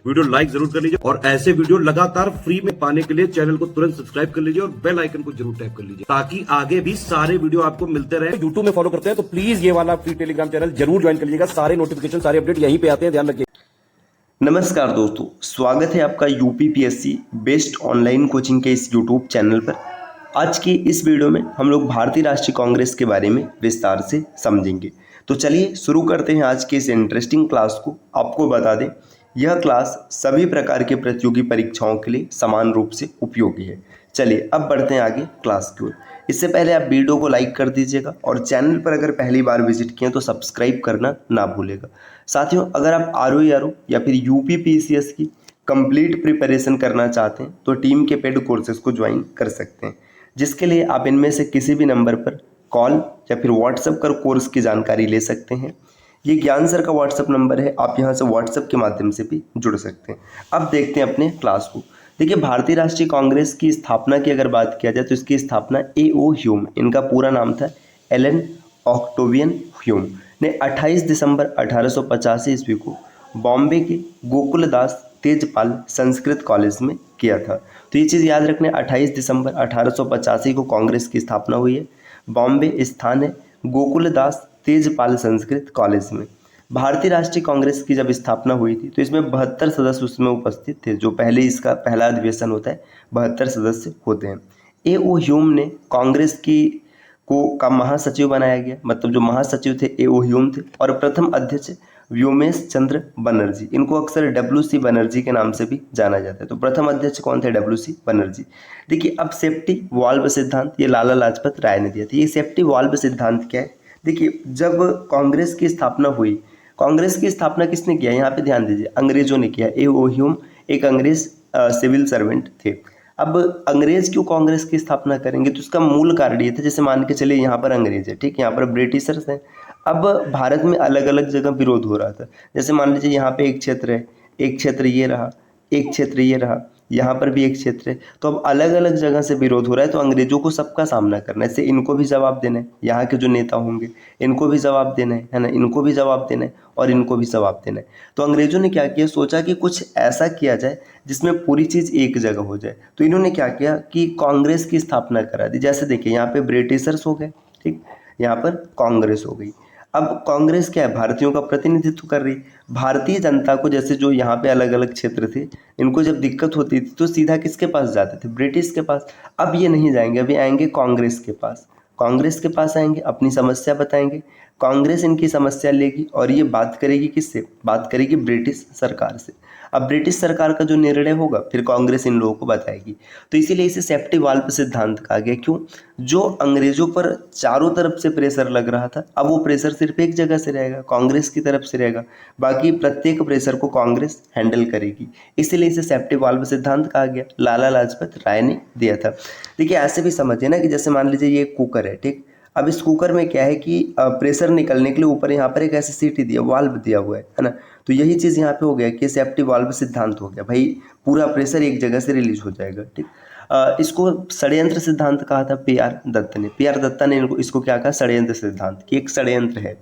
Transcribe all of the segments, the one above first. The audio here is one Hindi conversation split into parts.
वीडियो लाइक जरूर कर लीजिए और ऐसे वीडियो लगातार फ्री में पाने के लिए चैनल को तुरंत सब्सक्राइब कर लीजिए और बेल आइकन को जरूर टैप कर लीजिए ताकि आगे भी सारे वीडियो आपको मिलते रहे। यूट्यूब में फॉलो करते हैं तो प्लीज ये वाला फ्री टेलीग्राम चैनल जरूर ज्वाइन कर लीजिएगा। सारे नोटिफिकेशन सारे अपडेट यहीं पे आते हैं, ध्यान रखिए। नमस्कार दोस्तों, स्वागत है आपका यूपीपीएससी बेस्ट ऑनलाइन कोचिंग के इस यूट्यूब चैनल पर। आज की इस वीडियो में हम लोग भारतीय राष्ट्रीय कांग्रेस के बारे में विस्तार से समझेंगे। तो चलिए शुरू करते हैं आज की इस इंटरेस्टिंग क्लास को। आपको बता दें, यह क्लास सभी प्रकार के प्रतियोगी परीक्षाओं के लिए समान रूप से उपयोगी है। चलिए अब बढ़ते हैं आगे क्लास की ओर। इससे पहले आप वीडियो को लाइक कर दीजिएगा और चैनल पर अगर पहली बार विजिट किए तो सब्सक्राइब करना ना भूलेगा। साथियों, अगर आप आरओ या फिर यूपीपीसीएस की कंप्लीट प्रिपरेशन करना चाहते हैं तो टीम के पेड कोर्सेज को ज्वाइन कर सकते हैं, जिसके लिए आप इनमें से किसी भी नंबर पर कॉल या फिर व्हाट्सएप कर कोर्स की जानकारी ले सकते हैं। ये ज्ञान सर का व्हाट्सएप नंबर है, आप यहाँ से व्हाट्सएप के माध्यम से भी जुड़ सकते हैं। अब देखते हैं अपने क्लास को। देखिए, भारतीय राष्ट्रीय कांग्रेस की स्थापना की अगर बात किया जाए तो इसकी स्थापना ए.ओ. ह्यूम, इनका पूरा नाम था एलन ऑक्टेवियन ह्यूम, ने 28 दिसंबर 1885 ईस्वी को बॉम्बे के गोकुलदास तेजपाल संस्कृत कॉलेज में किया था। तो ये चीज़ याद रखना, 28 दिसंबर 1885 को कांग्रेस की स्थापना हुई है। बॉम्बे स्थान है गोकुलदास तेजपाल संस्कृत कॉलेज में। भारतीय राष्ट्रीय कांग्रेस की जब स्थापना हुई थी तो इसमें 72 सदस्य उसमें उपस्थित थे। जो पहले इसका पहला अधिवेशन होता है 72 सदस्य होते हैं। ए.ओ. ह्यूम ने कांग्रेस का महासचिव बनाया गया, मतलब जो महासचिव थे ए.ओ. ह्यूम थे। और प्रथम अध्यक्ष व्योमेश चंद्र बनर्जी, इनको अक्सर डब्ल्यू.सी. बनर्जी के नाम से भी जाना जाता है। तो प्रथम अध्यक्ष कौन थे? डब्ल्यू.सी. बनर्जी। देखिए, अब सेफ्टी वाल्व सिद्धांत ये लाला लाजपत राय ने दिया था। ये सेफ्टी वाल्व सिद्धांत क्या है? देखिए, जब कांग्रेस की स्थापना हुई, कांग्रेस की स्थापना किसने किया? यहाँ पे ध्यान दीजिए, अंग्रेजों ने किया। ए.ओ. ह्यूम एक अंग्रेज सिविल सर्वेंट थे। अब अंग्रेज क्यों कांग्रेस की स्थापना करेंगे? तो उसका मूल कारण ये था, जैसे मान के चलिए यहाँ पर अंग्रेज है, ठीक, यहाँ पर ब्रिटिशर्स हैं। अब भारत में अलग अलग जगह विरोध हो रहा था। जैसे मान लीजिए यहाँ पे एक क्षेत्र है, एक क्षेत्र ये रहा, एक क्षेत्र ये रहा, यहाँ पर भी एक क्षेत्र है। तो अब अलग अलग जगह से विरोध हो रहा है, तो अंग्रेजों को सबका सामना करना है। इससे इनको भी जवाब देना है, यहाँ के जो नेता होंगे इनको भी जवाब देना है ना, इनको भी जवाब देना है और इनको भी जवाब देना है। तो अंग्रेजों ने क्या किया, सोचा कि कुछ ऐसा किया जाए जिसमें पूरी चीज़ एक जगह हो जाए। तो इन्होंने क्या किया कि कांग्रेस की स्थापना करा दी। जैसे देखिए, यहाँ पे ब्रिटिशर्स हो गए, ठीक, यहाँ पर कांग्रेस हो गई। अब कांग्रेस क्या है? भारतीयों का प्रतिनिधित्व कर रही। भारतीय जनता को, जैसे जो यहाँ पे अलग अलग क्षेत्र थे, इनको जब दिक्कत होती थी तो सीधा किसके पास जाते थे? ब्रिटिश के पास। अब ये नहीं जाएंगे, अभी आएंगे कांग्रेस के पास। कांग्रेस के पास आएंगे, अपनी समस्या बताएंगे, कांग्रेस इनकी समस्या लेगी और ये बात करेगी किससे? बात करेगी ब्रिटिश सरकार से। अब ब्रिटिश सरकार का जो निर्णय होगा फिर कांग्रेस इन लोगों को बताएगी। तो इसीलिए इसे सेफ्टी वाल्व सिद्धांत कहा गया। क्यों? जो अंग्रेजों पर चारों तरफ से प्रेशर लग रहा था, अब वो प्रेशर सिर्फ एक जगह से रहेगा, कांग्रेस की तरफ से रहेगा। बाकी प्रत्येक प्रेशर को कांग्रेस हैंडल करेगी। इसीलिए इसे सेफ्टी वाल्व सिद्धांत कहा गया, लाला लाजपत राय ने दिया था। देखिए, ऐसे भी समझिए ना कि जैसे मान लीजिए ये कुकर है, ठीक। अब इस कुकर में क्या है कि प्रेशर निकलने के लिए ऊपर यहाँ पर एक ऐसी सीटी दिया, वाल्व दिया हुआ है ना। तो यही चीज़ यहाँ पे हो गया कि सेफ्टी वाल्व सिद्धांत हो गया, भाई पूरा प्रेशर एक जगह से रिलीज हो जाएगा, ठीक। इसको षड्यंत्र सिद्धांत कहा था पी.आर. दत्त ने। पी.आर. दत्ता ने इसको क्या कहा? षड्यंत्र सिद्धांत, कि एक षड्यंत्र है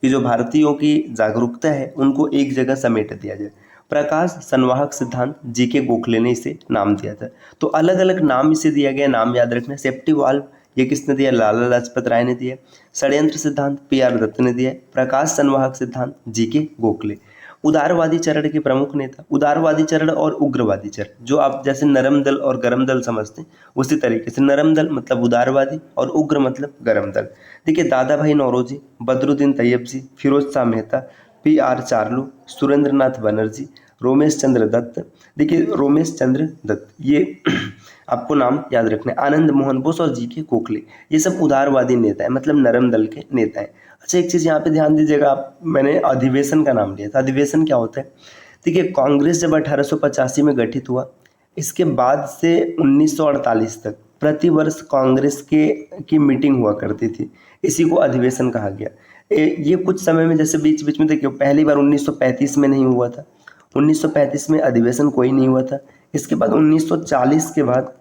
कि जो भारतीयों की जागरूकता है उनको एक जगह समेट दिया जाए। प्रकाश संवाहक सिद्धांत जी.के. गोखले ने इसे नाम दिया था। तो अलग अलग नाम इसे दिया गया, नाम याद रखना। सेफ्टी वाल्व ये किसने दिया? लाला लाजपत राय ने दिया। षड्यंत्र सिद्धांत पी.आर. दत्त ने दिया। प्रकाश संवाहक सिद्धांत जी.के. गोखले। उदारवादी चरण के प्रमुख नेता, उदारवादी चरण और उग्रवादी चरण, जो आप जैसे नरम दल और गरम दल समझते हैं उसी तरीके से नरम दल मतलब उदारवादी और उग्र मतलब गरम दल। देखिए, दादा भाई नौरोजी, बदरुद्दीन तैयबजी, फिरोज शाह मेहता, पी.आर. चार्लू, सुरेंद्रनाथ बनर्जी, रोमेश चंद्र दत्त। देखिए, रोमेश चंद्र दत्त ये आपको नाम याद रखना है। आनंद मोहन बोस और जी.के. गोखले, ये सब उदारवादी नेता है, मतलब नरम दल के नेता है। अच्छा, एक चीज़ यहाँ पे ध्यान दीजिएगा आप, मैंने अधिवेशन का नाम लिया था। अधिवेशन क्या होता है? देखिए, कांग्रेस जब 1885 में गठित हुआ, इसके बाद से 1948 तक प्रतिवर्ष कांग्रेस की मीटिंग हुआ करती थी, इसी को अधिवेशन कहा गया। ये कुछ समय में, जैसे बीच बीच में देखिए, पहली बार 1935 में नहीं हुआ था, 1935 में अधिवेशन कोई नहीं हुआ था। इसके बाद 1940 के बाद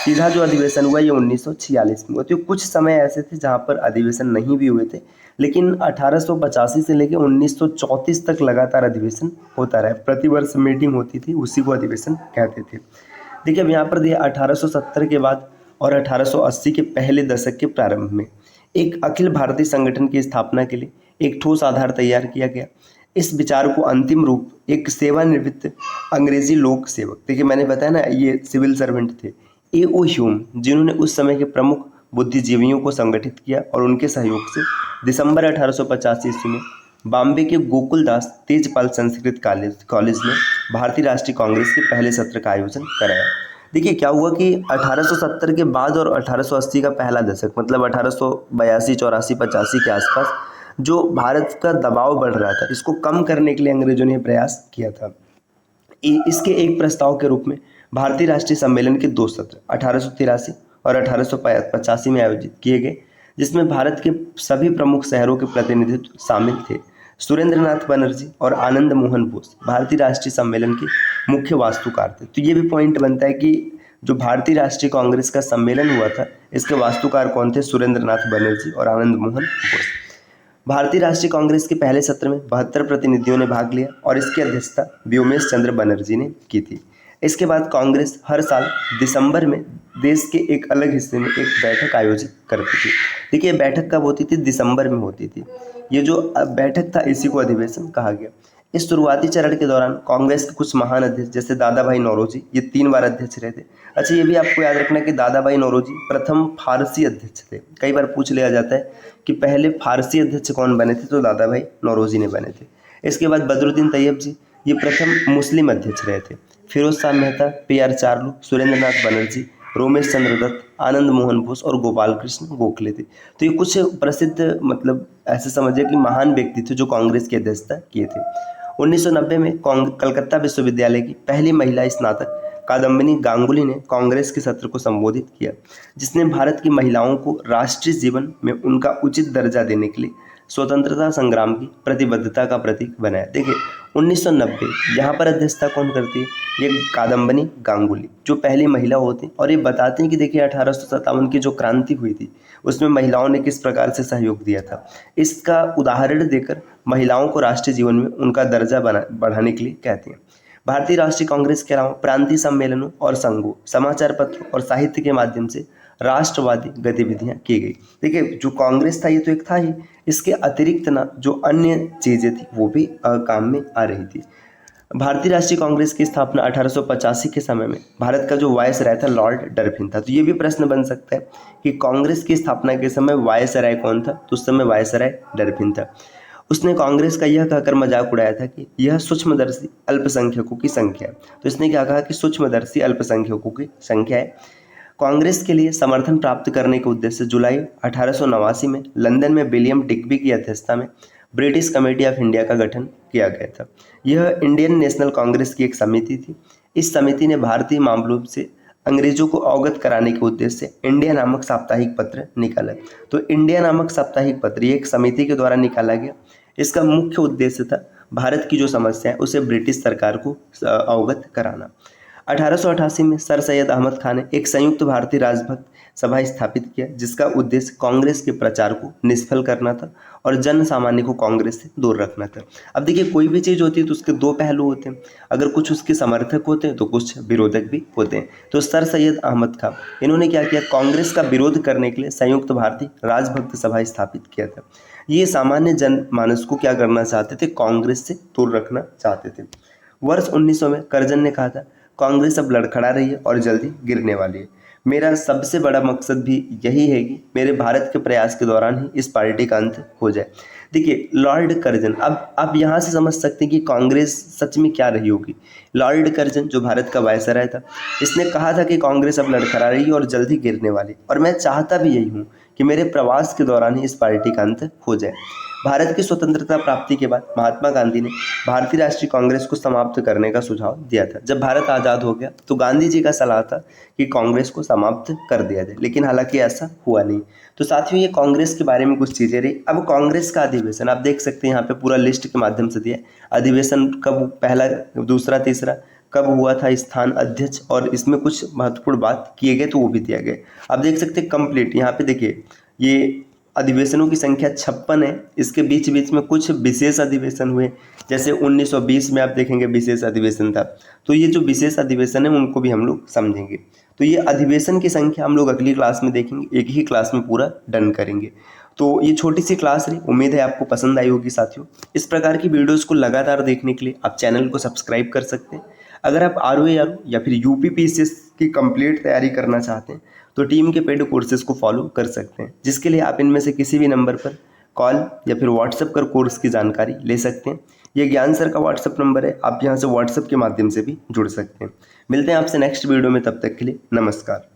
सीधा जो अधिवेशन हुआ ये 1946 में हुआ। तो कुछ समय ऐसे थे जहाँ पर अधिवेशन नहीं भी हुए थे, लेकिन 1885 से लेकर 1934 तक लगातार अधिवेशन होता रहा। प्रतिवर्ष मीटिंग होती थी, उसी को अधिवेशन कहते थे। देखिए अब यहाँ पर दिया 1870 के बाद और 1880 के पहले दशक के प्रारंभ में एक अखिल भारतीय संगठन की स्थापना के लिए एक ठोस आधार तैयार किया गया। इस विचार को अंतिम रूप एक सेवानिवृत्त अंग्रेजी लोक सेवक, देखिए मैंने बताया ना ये सिविल सर्वेंट थे, A.O. ह्यूम, जिन्होंने उस समय के प्रमुख बुद्धिजीवियों को संगठित किया और उनके सहयोग से दिसंबर 1885 ईस्वी में बॉम्बे के गोकुलदास तेजपाल संस्कृत कॉलेज में भारतीय राष्ट्रीय कांग्रेस के पहले सत्र का आयोजन कराया। देखिए क्या हुआ कि 1870 के बाद और 1880 का पहला दशक, मतलब 1882, 84, 85 के आसपास जो भारत का दबाव बढ़ रहा था, इसको कम करने के लिए अंग्रेजों ने प्रयास किया था। इसके एक प्रस्ताव के रूप में भारतीय राष्ट्रीय सम्मेलन के 2 सत्र 1883 और 1885 में आयोजित किए गए, जिसमें भारत के सभी प्रमुख शहरों के प्रतिनिधित्व शामिल थे। सुरेंद्रनाथ बनर्जी और आनंद मोहन बोस भारतीय राष्ट्रीय सम्मेलन के मुख्य वास्तुकार थे। तो ये भी पॉइंट बनता है कि जो भारतीय राष्ट्रीय कांग्रेस का सम्मेलन हुआ था, इसके वास्तुकार कौन थे? सुरेंद्रनाथ बनर्जी और आनंद मोहन बोस। भारतीय राष्ट्रीय कांग्रेस के पहले सत्र में 72 प्रतिनिधियों ने भाग लिया और इसकी अध्यक्षता व्योमेश चंद्र बनर्जी ने की थी। इसके बाद कांग्रेस हर साल दिसंबर में देश के एक अलग हिस्से में एक बैठक आयोजित करती थी। देखिए बैठक कब होती थी? दिसंबर में होती थी। ये जो बैठक था इसी को अधिवेशन कहा गया। इस शुरुआती चरण के दौरान कांग्रेस के कुछ महान अध्यक्ष जैसे दादा भाई नौरोजी, ये 3 बार अध्यक्ष रहे थे। अच्छा ये भी आपको याद रखना कि दादा भाई नौरोजी प्रथम फारसी अध्यक्ष थे। कई बार पूछ लिया जाता है कि पहले फारसी अध्यक्ष कौन बने थे, तो दादा भाई नौरोजी ने बने थे। इसके बाद बदरुद्दीन तैयब जी, ये प्रथम मुस्लिम अध्यक्ष रहे थे। फिरोज शाह मेहता, P.R. चार्लू, सुरेंद्रनाथ बनर्जी, रोमेश चंद्र दत्त, आनंद मोहन बोस और गोपाल कृष्ण गोखले थे। तो ये कुछ प्रसिद्ध, मतलब ऐसे समझिए कि महान व्यक्ति थे जो कांग्रेस की अध्यक्षता किए थे। 1990 में कलकत्ता विश्वविद्यालय की पहली महिला स्नातक कादम्बिनी गांगुली ने कांग्रेस के सत्र को संबोधित किया, जिसने भारत की महिलाओं को राष्ट्रीय जीवन में उनका उचित दर्जा देने के लिए स्वतंत्रता संग्राम की प्रतिबद्धता का प्रतीक बनाया। देखिए 1990 यहाँ पर अध्यक्षता कौन करती है? ये कादम्बिनी गांगुली, जो पहली महिला होती और ये बताते हैं कि देखिए 1857 की जो क्रांति हुई थी उसमें महिलाओं ने किस प्रकार से सहयोग दिया था। इसका उदाहरण देकर महिलाओं को राष्ट्रीय जीवन में उनका दर्जा बढ़ाने के लिए कहते हैं। भारतीय राष्ट्रीय कांग्रेस के अलावा प्रांतीय सम्मेलनों और संघों, समाचार पत्रों और साहित्य के माध्यम से राष्ट्रवादी गतिविधियां की गई। देखिए जो कांग्रेस था ये तो एक था ही, इसके अतिरिक्त ना जो अन्य चीजें थी वो भी काम में आ रही थी। भारतीय राष्ट्रीय कांग्रेस की स्थापना 1885 के समय में भारत का जो वायसराय था लॉर्ड डरफिन था। तो ये भी प्रश्न बन सकता है कि कांग्रेस की स्थापना के समय वायसराय कौन था? तो उस समय वायसराय डरफिन था। उसने कांग्रेस का यह कहकर मजाक उड़ाया था कि यह सूक्ष्मदर्शी अल्पसंख्यकों की संख्या है। तो इसने क्या कहा कि सूक्ष्मदर्शी अल्पसंख्यकों की संख्या है। कांग्रेस के लिए समर्थन प्राप्त करने के उद्देश्य से जुलाई 1889 में लंदन में विलियम डिग्बी की अध्यक्षता में ब्रिटिश कमेटी ऑफ इंडिया का गठन किया गया था। यह इंडियन नेशनल कांग्रेस की एक समिति थी। इस समिति ने भारतीय मामलों से अंग्रेजों को अवगत कराने के उद्देश्य से इंडिया नामक साप्ताहिक पत्र निकाला। तो इंडिया नामक साप्ताहिक पत्र ये एक समिति के द्वारा निकाला गया। इसका मुख्य उद्देश्य था भारत की जो समस्या है उसे ब्रिटिश सरकार को अवगत कराना। 1888 में सर सैयद अहमद खान ने एक संयुक्त भारतीय राजभक्त सभा स्थापित किया, जिसका उद्देश्य कांग्रेस के प्रचार को निष्फल करना था और जन सामान्य को कांग्रेस से दूर रखना था। अब देखिए कोई भी चीज़ होती है तो उसके 2 पहलू होते हैं। अगर कुछ उसके समर्थक होते हैं तो कुछ विरोधक भी होते हैं। तो सर सैयद अहमद खान इन्होंने क्या किया? कांग्रेस का विरोध करने के लिए संयुक्त भारतीय राजभक्त सभा स्थापित किया था। ये सामान्य जनमानस को क्या करना चाहते थे? कांग्रेस से दूर रखना चाहते थे। वर्ष 1900 में करजन ने कहा था कांग्रेस अब लड़खड़ा रही है और जल्दी गिरने वाली है। मेरा सबसे बड़ा मकसद भी यही है कि मेरे भारत के प्रयास के दौरान ही इस पार्टी का अंत हो जाए। देखिए लॉर्ड कर्जन, अब आप यहाँ से समझ सकते हैं कि कांग्रेस सच में क्या रही होगी। लॉर्ड कर्जन जो भारत का वायसराय था, इसने कहा था कि कांग्रेस अब लड़खड़ा रही है और जल्दी गिरने वाली, और मैं चाहता भी यही हूँ कि मेरे प्रवास के दौरान ही इस पार्टी का अंत हो जाए। भारत की स्वतंत्रता प्राप्ति के बाद महात्मा गांधी ने भारतीय राष्ट्रीय कांग्रेस को समाप्त करने का सुझाव दिया था। जब भारत आज़ाद हो गया तो गांधी जी का सलाह था कि कांग्रेस को समाप्त कर दिया जाए, लेकिन हालांकि ऐसा हुआ नहीं। तो साथियों ये कांग्रेस के बारे में कुछ चीज़ें रही। अब कांग्रेस का अधिवेशन आप देख सकते हैं यहाँ पे पूरा लिस्ट के माध्यम से दिया। अधिवेशन कब, पहला, दूसरा, तीसरा कब हुआ था, स्थान, अध्यक्ष और इसमें कुछ महत्वपूर्ण बात किए गए तो वो भी दिया गया। आप देख सकते हैं कंप्लीट, यहाँ पे देखिए ये अधिवेशनों की संख्या 56 है। इसके बीच बीच में कुछ विशेष अधिवेशन हुए, जैसे 1920 में आप देखेंगे विशेष अधिवेशन था। तो ये जो विशेष अधिवेशन है उनको भी हम लोग समझेंगे। तो ये अधिवेशन की संख्या हम लोग अगली क्लास में देखेंगे, एक ही क्लास में पूरा डन करेंगे। तो ये छोटी सी क्लास रही, उम्मीद है आपको पसंद आई होगी साथियों। इस प्रकार की वीडियोस को लगातार देखने के लिए आप चैनल को सब्सक्राइब कर सकते हैं। अगर आप ROA या फिर UPPSC की कंप्लीट तैयारी करना चाहते हैं तो टीम के पेड कोर्सेज को फॉलो कर सकते हैं, जिसके लिए आप इनमें से किसी भी नंबर पर कॉल या फिर व्हाट्सएप कर कोर्स की जानकारी ले सकते हैं। ये ज्ञान सर का व्हाट्सएप नंबर है, आप यहाँ से व्हाट्सएप के माध्यम से भी जुड़ सकते हैं। मिलते हैं आपसे नेक्स्ट वीडियो में, तब तक के लिए नमस्कार।